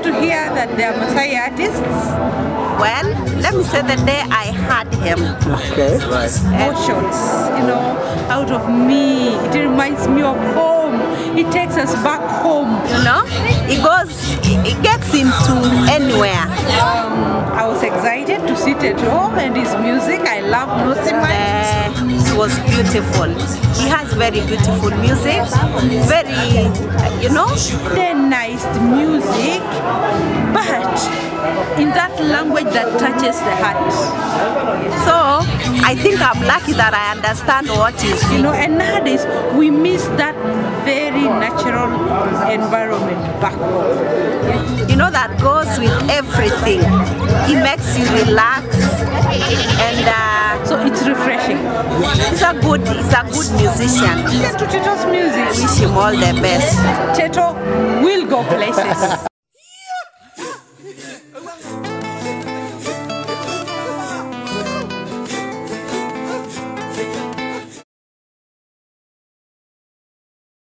to hear that they are Maasai artists? Well, let me say the day I had him. Okay. Emotions, you know, out of me. It reminds me of home. It takes us back home. You know, it gets into anywhere. I was excited to see Teto and his music. I love Nosim. It was beautiful. He has very beautiful music. Very, you know, very nice music, but in that language that touches the heart. So I think I'm lucky that I understand what he's saying. You know, and nowadays we miss that very natural environment back home. You know, that goes with everything. It makes you relax, and so it's refreshing. He's a good musician. Listen to Teto's music. Wish him all the best. Teto will go places.